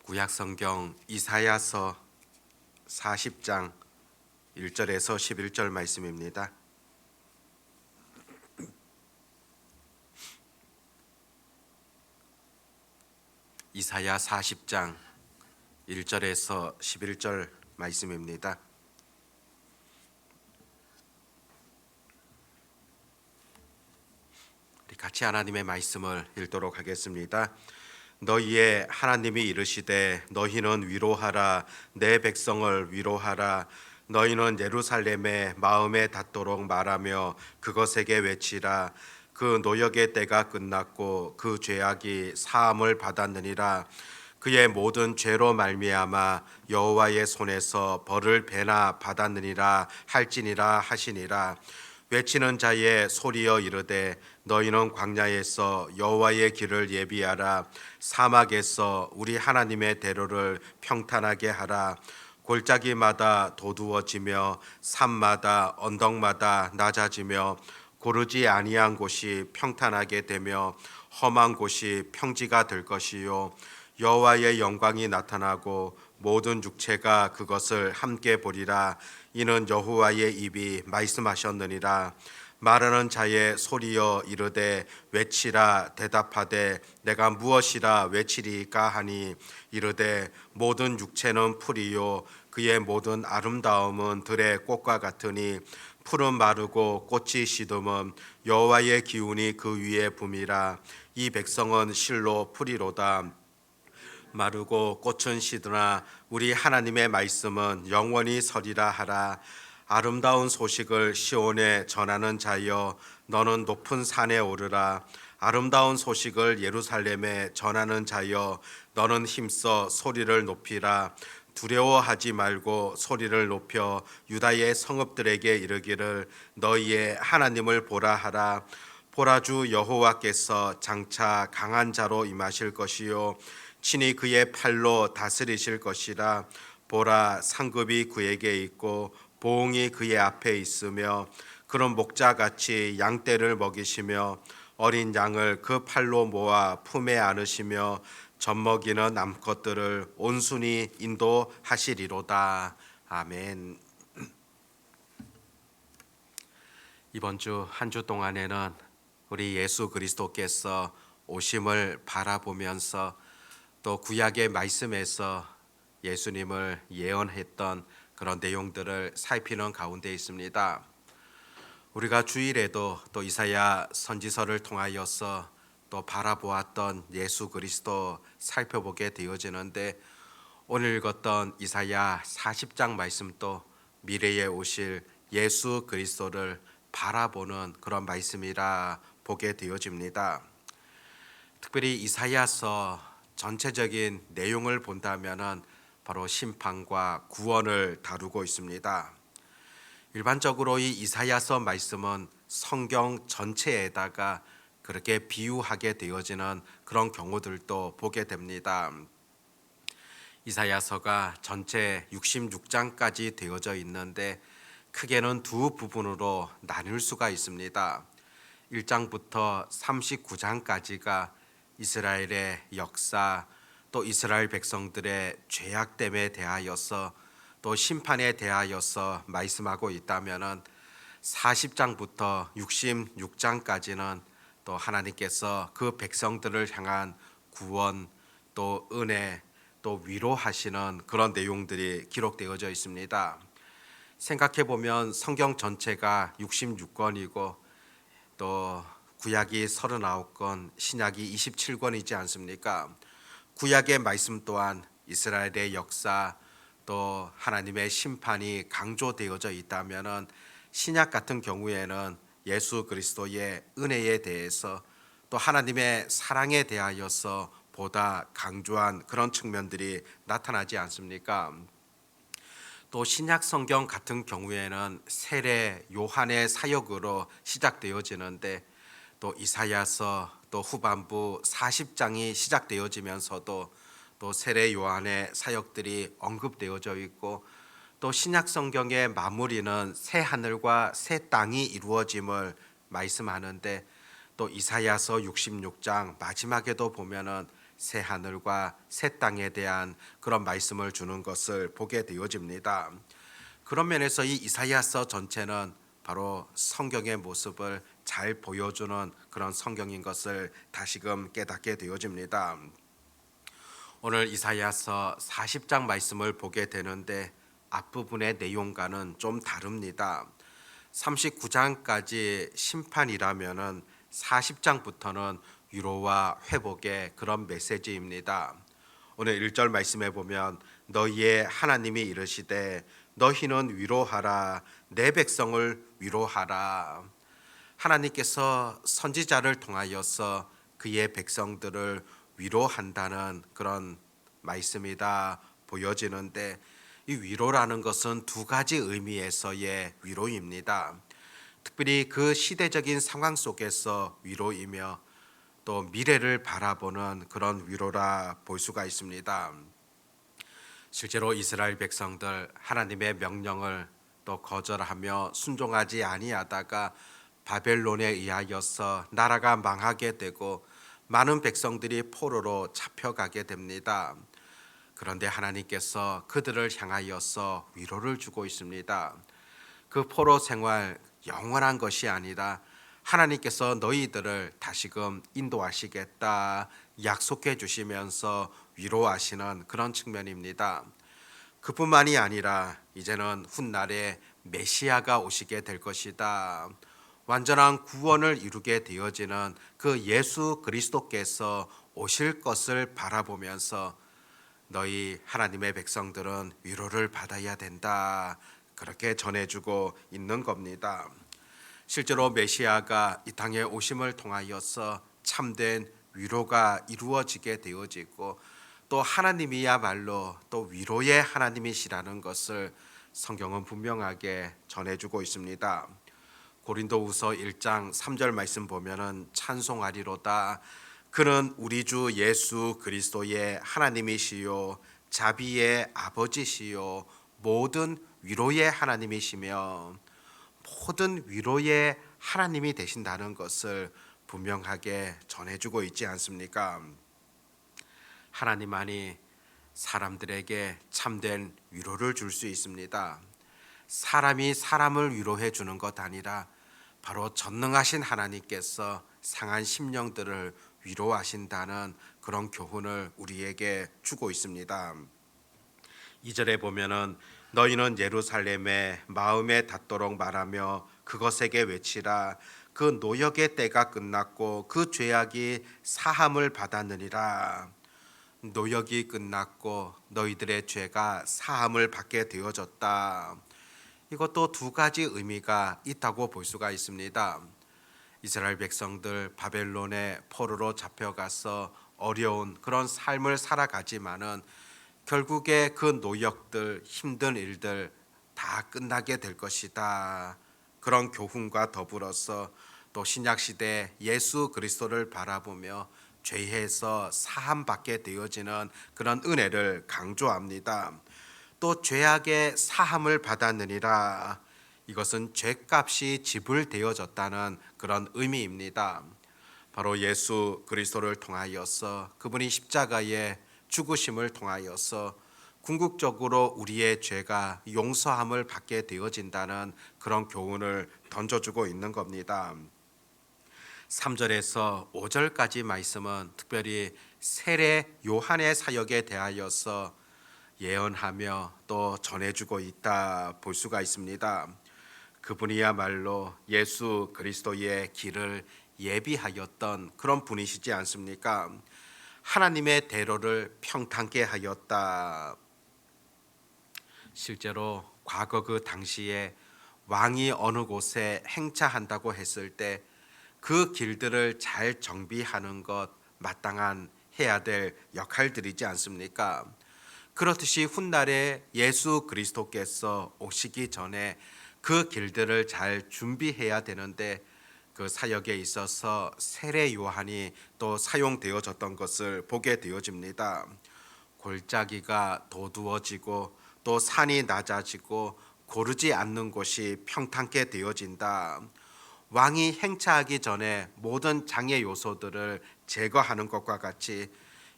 구약성경 이사야서 40장 1절에서 11절 말씀입니다. 이사야 40장 1절에서 11절 말씀입니다. 우리 같이 하나님의 말씀을 읽도록 하겠습니다. 너희의 하나님이 이르시되 너희는 위로하라, 내 백성을 위로하라. 너희는 예루살렘에 마음에 닿도록 말하며 그것에게 외치라. 그 노역의 때가 끝났고 그 죄악이 사함을 받았느니라. 그의 모든 죄로 말미암아 여호와의 손에서 벌을 배나 받았느니라 할지니라 하시니라. 외치는 자의 소리여 이르되 너희는 광야에서 여호와의 길을 예비하라. 사막에서 우리 하나님의 대로를 평탄하게 하라. 골짜기마다 도두어지며 산마다 언덕마다 낮아지며 고르지 아니한 곳이 평탄하게 되며 험한 곳이 평지가 될 것이요 여호와의 영광이 나타나고 모든 육체가 그것을 함께 보리라. 이는 여호와의 입이 말씀하셨느니라. 말하는 자의 소리여 이르되 외치라. 대답하되 내가 무엇이라 외치리까 하니 이르되 모든 육체는 풀이요 그의 모든 아름다움은 들의 꽃과 같으니 풀은 마르고 꽃이 시듬은 여호와의 기운이 그 위에 붐이라. 이 백성은 실로 풀이로다. 마르고 꽃은 시드나 우리 하나님의 말씀은 영원히 서리라 하라. 아름다운 소식을 시온에 전하는 자여 너는 높은 산에 오르라. 아름다운 소식을 예루살렘에 전하는 자여 너는 힘써 소리를 높이라. 두려워하지 말고 소리를 높여 유다의 성읍들에게 이르기를 너희의 하나님을 보라 하라. 보라, 주 여호와께서 장차 강한 자로 임하실 것이요 친히 그의 팔로 다스리실 것이라. 보라, 상급이 그에게 있고 보응이 그의 앞에 있으며 그런 목자같이 양떼를 먹이시며 어린 양을 그 팔로 모아 품에 안으시며 젖먹이는 암컷들을 온순히 인도하시리로다. 아멘. 이번 주 한 주 동안에는 우리 예수 그리스도께서 오심을 바라보면서 또 구약의 말씀에서 예수님을 예언했던 그런 내용들을 살피는 가운데 있습니다. 우리가 주일에도 또 이사야 선지서를 통하여서 또 바라보았던 예수 그리스도 살펴보게 되어지는데, 오늘 읽었던 이사야 40장 말씀도 미래에 오실 예수 그리스도를 바라보는 그런 말씀이라 보게 되어집니다. 특별히 이사야서 전체적인 내용을 본다면은 바로 심판과 구원을 다루고 있습니다. 일반적으로 이 이사야서 말씀은 성경 전체에다가 그렇게 비유하게 되어지는 그런 경우들도 보게 됩니다. 이사야서가 전체 66장까지 되어져 있는데 크게는 두 부분으로 나눌 수가 있습니다. 1장부터 39장까지가 이스라엘의 역사, 또 이스라엘 백성들의 죄악됨에 대하여서 또 심판에 대하여서 말씀하고 있다면은 40장부터 66장까지는 또 하나님께서 그 백성들을 향한 구원, 또 은혜, 또 위로하시는 그런 내용들이 기록되어져 있습니다. 생각해 보면 성경 전체가 66권이고 또 구약이 39권, 신약이 27권이지 않습니까? 구약의 말씀 또한 이스라엘의 역사, 또 하나님의 심판이 강조되어져 있다면은 신약 같은 경우에는 예수 그리스도의 은혜에 대해서 또 하나님의 사랑에 대하여서 보다 강조한 그런 측면들이 나타나지 않습니까? 또 신약 성경 같은 경우에는 세례 요한의 사역으로 시작되어지는데, 또 이사야서 또 후반부 40장이 시작되어지면서도 또 세례 요한의 사역들이 언급되어져 있고, 또 신약 성경의 마무리는 새 하늘과 새 땅이 이루어짐을 말씀하는데, 또 이사야서 66장 마지막에도 보면은 새 하늘과 새 땅에 대한 그런 말씀을 주는 것을 보게 되어집니다. 그런 면에서 이 이사야서 전체는 바로 성경의 모습을 잘 보여주는 그런 성경인 것을 다시금 깨닫게 되어집니다. 오늘 이사야서 40장 말씀을 보게 되는데 앞부분의 내용과는 좀 다릅니다. 39장까지 심판이라면은 40장부터는 위로와 회복의 그런 메시지입니다. 오늘 1절 말씀에 보면 너희의 하나님이 이르시되 너희는 위로하라 내 백성을 위로하라. 하나님께서 선지자를 통하여서 그의 백성들을 위로한다는 그런 말씀이다 보여지는데 이 위로라는 것은 두 가지 의미에서의 위로입니다. 특별히 그 시대적인 상황 속에서 위로이며 또 미래를 바라보는 그런 위로라 볼 수가 있습니다. 실제로 이스라엘 백성들 하나님의 명령을 또 거절하며 순종하지 아니하다가 바벨론에 의하여서 나라가 망하게 되고 많은 백성들이 포로로 잡혀가게 됩니다. 그런데 하나님께서 그들을 향하여서 위로를 주고 있습니다. 그 포로 생활 영원한 것이 아니라 하나님께서 너희들을 다시금 인도하시겠다 약속해 주시면서 위로하시는 그런 측면입니다. 그뿐만이 아니라 이제는 훗날에 메시아가 오시게 될 것이다. 완전한 구원을 이루게 되어지는 그 예수 그리스도께서 오실 것을 바라보면서 너희 하나님의 백성들은 위로를 받아야 된다. 그렇게 전해주고 있는 겁니다. 실제로 메시아가 이 땅에 오심을 통하여서 참된 위로가 이루어지게 되어지고 또 하나님이야말로 또 위로의 하나님이시라는 것을 성경은 분명하게 전해주고 있습니다. 고린도후서 1장 3절 말씀 보면은 찬송하리로다 그는 우리 주 예수 그리스도의 하나님이시요 자비의 아버지시요 모든 위로의 하나님이시며 모든 위로의 하나님이 되신다는 것을 분명하게 전해주고 있지 않습니까? 하나님만이 사람들에게 참된 위로를 줄 수 있습니다. 사람이 사람을 위로해 주는 것 아니라 바로 전능하신 하나님께서 상한 심령들을 위로하신다는 그런 교훈을 우리에게 주고 있습니다. 2절에 보면은 너희는 예루살렘에 마음에 닿도록 말하며 그것에게 외치라 그 노역의 때가 끝났고 그 죄악이 사함을 받았느니라. 노역이 끝났고 너희들의 죄가 사함을 받게 되어졌다. 이것도 두 가지 의미가 있다고 볼 수가 있습니다. 이스라엘 백성들 바벨론의 포로로 잡혀가서 어려운 그런 삶을 살아가지만은 결국에 그 노역들 힘든 일들 다 끝나게 될 것이다. 그런 교훈과 더불어서 또 신약 시대 예수 그리스도를 바라보며 죄에서 사함받게 되어지는 그런 은혜를 강조합니다. 또 죄악의 사함을 받았느니라. 이것은 죄값이 지불되어졌다는 그런 의미입니다. 바로 예수 그리스도를 통하여서 그분이 십자가의 죽으심을 통하여서 궁극적으로 우리의 죄가 용서함을 받게 되어진다는 그런 교훈을 던져주고 있는 겁니다. 3절에서 5절까지 말씀은 특별히 세례 요한의 사역에 대하여서 예언하며 또 전해주고 있다 볼 수가 있습니다. 그분이야말로 예수 그리스도의 길을 예비하였던 그런 분이시지 않습니까? 하나님의 대로를 평탄케 하였다. 실제로 과거 그 당시에 왕이 어느 곳에 행차한다고 했을 때 그 길들을 잘 정비하는 것 마땅한 해야 될 역할들이지 않습니까? 그렇듯이 훗날에 예수 그리스도께서 오시기 전에 그 길들을 잘 준비해야 되는데 그 사역에 있어서 세례 요한이 또 사용되어졌던 것을 보게 되어집니다. 골짜기가 도두어지고 또 산이 낮아지고 고르지 않는 곳이 평탄케 되어진다. 왕이 행차하기 전에 모든 장애 요소들을 제거하는 것과 같이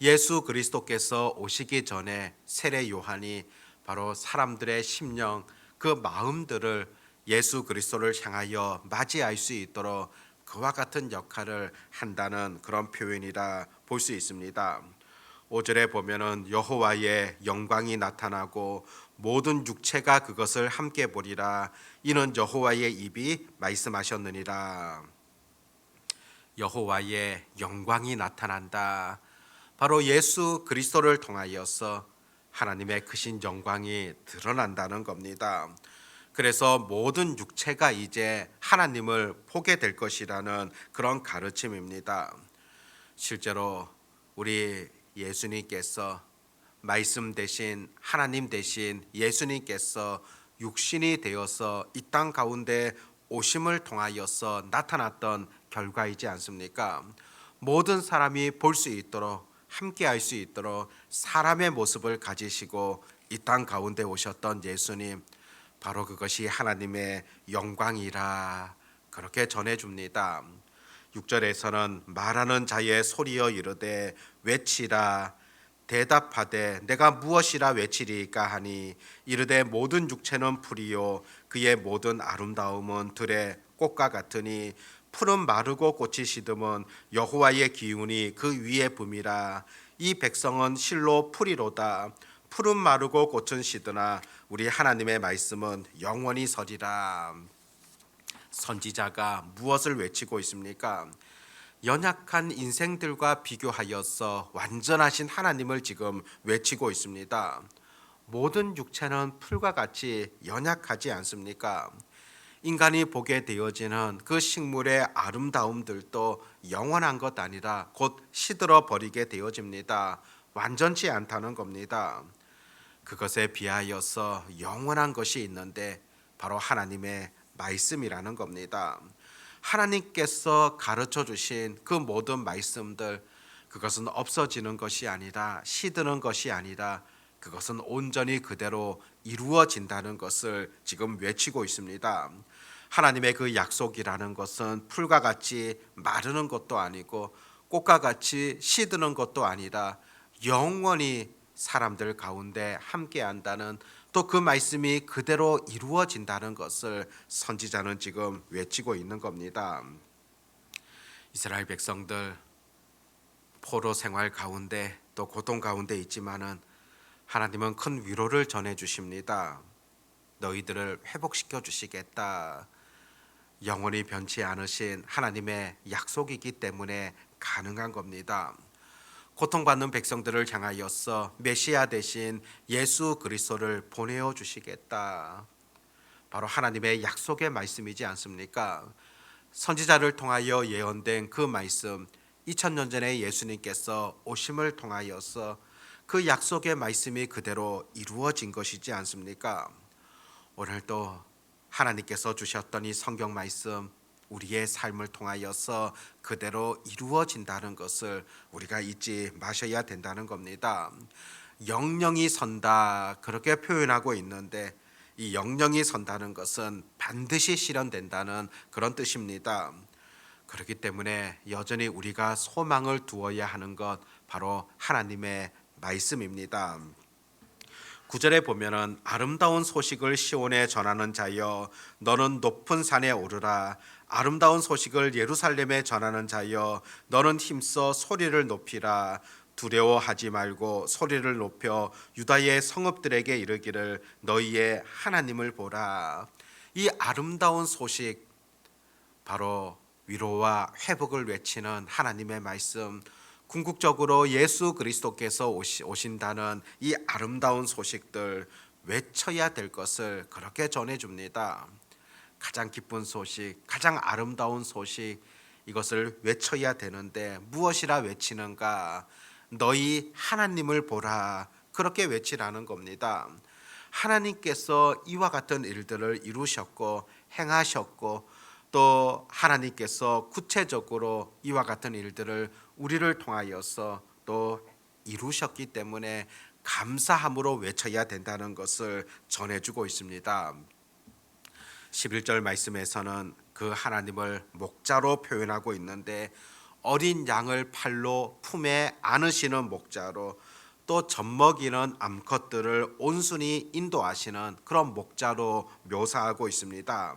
예수 그리스도께서 오시기 전에 세례 요한이 바로 사람들의 심령, 그 마음들을 예수 그리스도를 향하여 맞이할 수 있도록 그와 같은 역할을 한다는 그런 표현이라 볼 수 있습니다. 5절에 보면은 여호와의 영광이 나타나고 모든 육체가 그것을 함께 보리라. 이는 여호와의 입이 말씀하셨느니라. 여호와의 영광이 나타난다. 바로 예수 그리스도를 통하여서 하나님의 크신 영광이 드러난다는 겁니다. 그래서 모든 육체가 이제 하나님을 보게 될 것이라는 그런 가르침입니다. 실제로 우리 예수님께서 말씀 대신 하나님 대신 예수님께서 육신이 되어서 이 땅 가운데 오심을 통하여서 나타났던 결과이지 않습니까? 모든 사람이 볼 수 있도록 함께 할 수 있도록 사람의 모습을 가지시고 이 땅 가운데 오셨던 예수님, 바로 그것이 하나님의 영광이라 그렇게 전해 줍니다. 6절에서는 말하는 자의 소리여 이르되 외치라. 대답하되 내가 무엇이라 외치리까 하니 이르되 모든 육체는 풀이요 그의 모든 아름다움은 들의 꽃과 같으니 풀은 마르고 꽃이 시듬은 여호와의 기운이 그 위에 붐이라. 이 백성은 실로 풀이로다. 풀은 마르고 꽃은 시드나 우리 하나님의 말씀은 영원히 서리라. 선지자가 무엇을 외치고 있습니까? 연약한 인생들과 비교하여서 완전하신 하나님을 지금 외치고 있습니다. 모든 육체는 풀과 같이 연약하지 않습니까? 인간이 보게 되어지는 그 식물의 아름다움들도 영원한 것 아니라 곧 시들어 버리게 되어집니다. 완전치 않다는 겁니다. 그것에 비하여서 영원한 것이 있는데 바로 하나님의 말씀이라는 겁니다. 하나님께서 가르쳐 주신 그 모든 말씀들, 그것은 없어지는 것이 아니라 시드는 것이 아니라 그것은 온전히 그대로 이루어진다는 것을 지금 외치고 있습니다. 하나님의 그 약속이라는 것은 풀과 같이 마르는 것도 아니고 꽃과 같이 시드는 것도 아니라 영원히 사람들 가운데 함께 한다는, 또 그 말씀이 그대로 이루어진다는 것을 선지자는 지금 외치고 있는 겁니다. 이스라엘 백성들 포로 생활 가운데 또 고통 가운데 있지만은 하나님은 큰 위로를 전해 주십니다. 너희들을 회복시켜 주시겠다. 영원히 변치 않으신 하나님의 약속이기 때문에 가능한 겁니다. 고통받는 백성들을 향하여서 메시아 대신 예수 그리스도를 보내어 주시겠다. 바로 하나님의 약속의 말씀이지 않습니까? 선지자를 통하여 예언된 그 말씀, 2000년 전에 예수님께서 오심을 통하여서 그 약속의 말씀이 그대로 이루어진 것이지 않습니까? 오늘도 하나님께서 주셨던 이 성경 말씀, 우리의 삶을 통하여서 그대로 이루어진다는 것을 우리가 잊지 마셔야 된다는 겁니다. 영영이 선다 그렇게 표현하고 있는데, 이 영영이 선다는 것은 반드시 실현된다는 그런 뜻입니다. 그렇기 때문에 여전히 우리가 소망을 두어야 하는 것, 바로 하나님의 말씀입니다. 9절에 보면은 아름다운 소식을 시온에 전하는 자여 너는 높은 산에 오르라. 아름다운 소식을 예루살렘에 전하는 자여 너는 힘써 소리를 높이라. 두려워하지 말고 소리를 높여 유다의 성읍들에게 이르기를 너희의 하나님을 보라. 이 아름다운 소식, 바로 위로와 회복을 외치는 하나님의 말씀, 궁극적으로 예수 그리스도께서 오신다는 이 아름다운 소식들 외쳐야 될 것을 그렇게 전해줍니다. 가장 기쁜 소식, 가장 아름다운 소식, 이것을 외쳐야 되는데 무엇이라 외치는가? 너희 하나님을 보라, 그렇게 외치라는 겁니다. 하나님께서 이와 같은 일들을 이루셨고 행하셨고, 또 하나님께서 구체적으로 이와 같은 일들을 우리를 통하여서 또 이루셨기 때문에 감사함으로 외쳐야 된다는 것을 전해주고 있습니다. 11절 말씀에서는 그 하나님을 목자로 표현하고 있는데, 어린 양을 팔로 품에 안으시는 목자로 또 젖먹이는 암컷들을 온순히 인도하시는 그런 목자로 묘사하고 있습니다.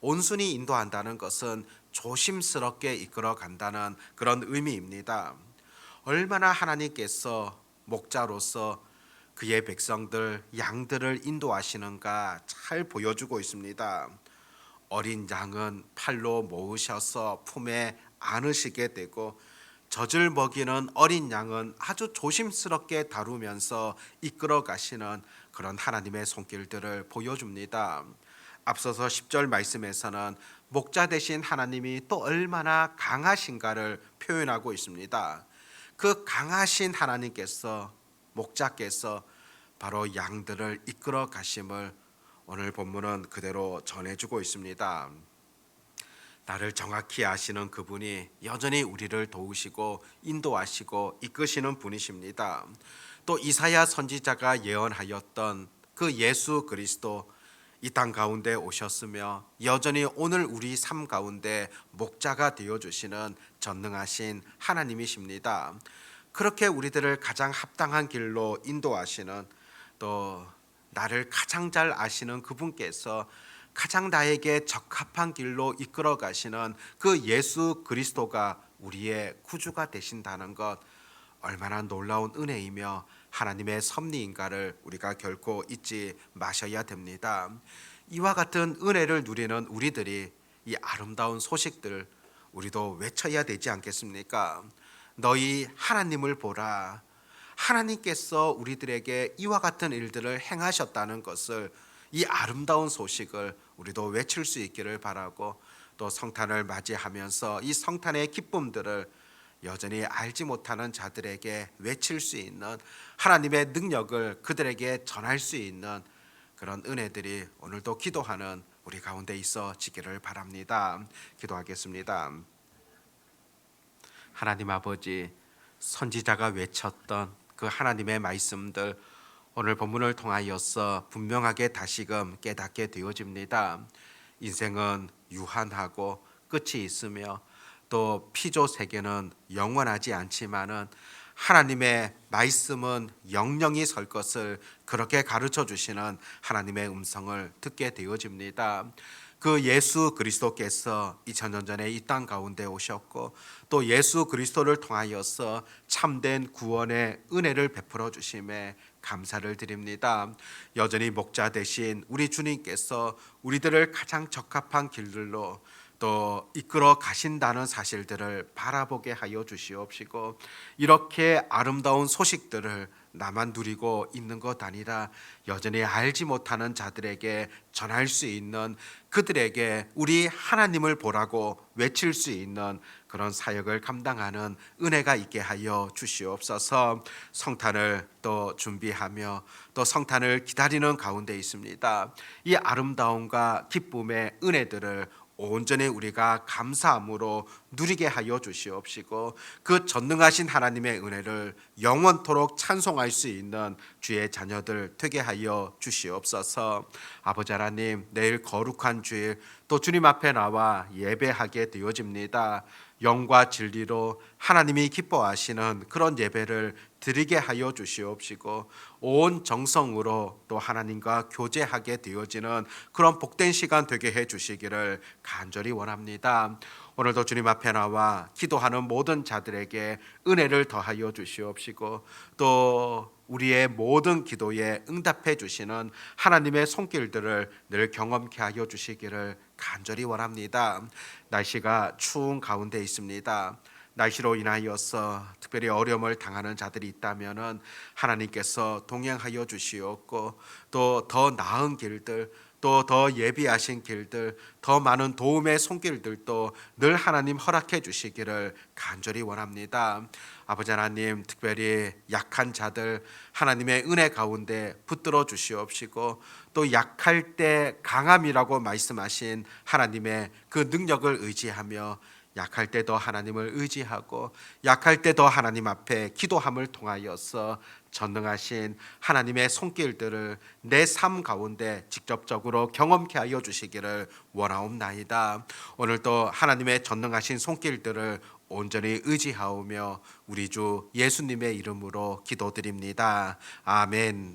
온순히 인도한다는 것은 조심스럽게 이끌어 간다는 그런 의미입니다. 얼마나 하나님께서 목자로서 그의 백성들 양들을 인도하시는가 잘 보여주고 있습니다. 어린 양은 팔로 모으셔서 품에 안으시게 되고 젖을 먹이는 어린 양은 아주 조심스럽게 다루면서 이끌어 가시는 그런 하나님의 손길들을 보여줍니다. 앞서서 10절 말씀에서는 목자 되신 하나님이 또 얼마나 강하신가를 표현하고 있습니다. 그 강하신 하나님께서 목자께서 바로 양들을 이끌어 가심을 오늘 본문은 그대로 전해주고 있습니다. 나를 정확히 아시는 그분이 여전히 우리를 도우시고 인도하시고 이끄시는 분이십니다. 또 이사야 선지자가 예언하였던 그 예수 그리스도 이 땅 가운데 오셨으며 여전히 오늘 우리 삶 가운데 목자가 되어주시는 전능하신 하나님이십니다. 그렇게 우리들을 가장 합당한 길로 인도하시는 또 나를 가장 잘 아시는 그분께서 가장 나에게 적합한 길로 이끌어 가시는 그 예수 그리스도가 우리의 구주가 되신다는 것 얼마나 놀라운 은혜이며 하나님의 섭리인가를 우리가 결코 잊지 마셔야 됩니다. 이와 같은 은혜를 누리는 우리들이 이 아름다운 소식들 우리도 외쳐야 되지 않겠습니까? 너희 하나님을 보라. 하나님께서 우리들에게 이와 같은 일들을 행하셨다는 것을 이 아름다운 소식을 우리도 외칠 수 있기를 바라고 또 성탄을 맞이하면서 이 성탄의 기쁨들을 여전히 알지 못하는 자들에게 외칠 수 있는 하나님의 능력을 그들에게 전할 수 있는 그런 은혜들이 오늘도 기도하는 우리 가운데 있어지기를 바랍니다. 기도하겠습니다. 하나님 아버지, 선지자가 외쳤던 그 하나님의 말씀들 오늘 본문을 통하여서 분명하게 다시금 깨닫게 되어집니다. 인생은 유한하고 끝이 있으며 또 피조 세계는 영원하지 않지만은 하나님의 말씀은 영영이 설 것을 그렇게 가르쳐 주시는 하나님의 음성을 듣게 되어집니다. 그 예수 그리스도께서 2000년 전에 이 땅 가운데 오셨고 또 예수 그리스도를 통하여서 참된 구원의 은혜를 베풀어 주심에 감사를 드립니다. 여전히 목자 되신 우리 주님께서 우리들을 가장 적합한 길들로 또 이끌어 가신다는 사실들을 바라보게 하여 주시옵시고 이렇게 아름다운 소식들을 나만 누리고 있는 것 아니라 여전히 알지 못하는 자들에게 전할 수 있는 그들에게 우리 하나님을 보라고 외칠 수 있는 그런 사역을 감당하는 은혜가 있게 하여 주시옵소서. 성탄을 또 준비하며 또 성탄을 기다리는 가운데 있습니다. 이 아름다움과 기쁨의 은혜들을 온전히 우리가 감사함으로 누리게 하여 주시옵시고 그 전능하신 하나님의 은혜를 영원토록 찬송할 수 있는 주의 자녀들 되게 하여 주시옵소서. 아버지 하나님, 내일 거룩한 주일 또 주님 앞에 나와 예배하게 되어집니다. 영과 진리로 하나님이 기뻐하시는 그런 예배를 드리게 하여 주시옵시고 온 정성으로 또 하나님과 교제하게 되어지는 그런 복된 시간 되게 해 주시기를 간절히 원합니다. 오늘도 주님 앞에 나와 기도하는 모든 자들에게 은혜를 더하여 주시옵시고 또 우리의 모든 기도에 응답해 주시는 하나님의 손길들을 늘 경험케 하여 주시기를 간절히 원합니다. 날씨가 추운 가운데 있습니다. 날씨로 인하여서 특별히 어려움을 당하는 자들이 있다면은 하나님께서 동행하여 주시옵고 또 더 나은 길들 또 더 예비하신 길들 더 많은 도움의 손길들도 늘 하나님 허락해 주시기를 간절히 원합니다. 아버지 하나님, 특별히 약한 자들 하나님의 은혜 가운데 붙들어 주시옵시고 또 약할 때 강함이라고 말씀하신 하나님의 그 능력을 의지하며 약할 때 더 하나님을 의지하고 약할 때 더 하나님 앞에 기도함을 통하여서 전능하신 하나님의 손길들을 내 삶 가운데 직접적으로 경험케 하여 주시기를 원하옵나이다. 오늘도 하나님의 전능하신 손길들을 온전히 의지하오며 우리 주 예수님의 이름으로 기도드립니다. 아멘.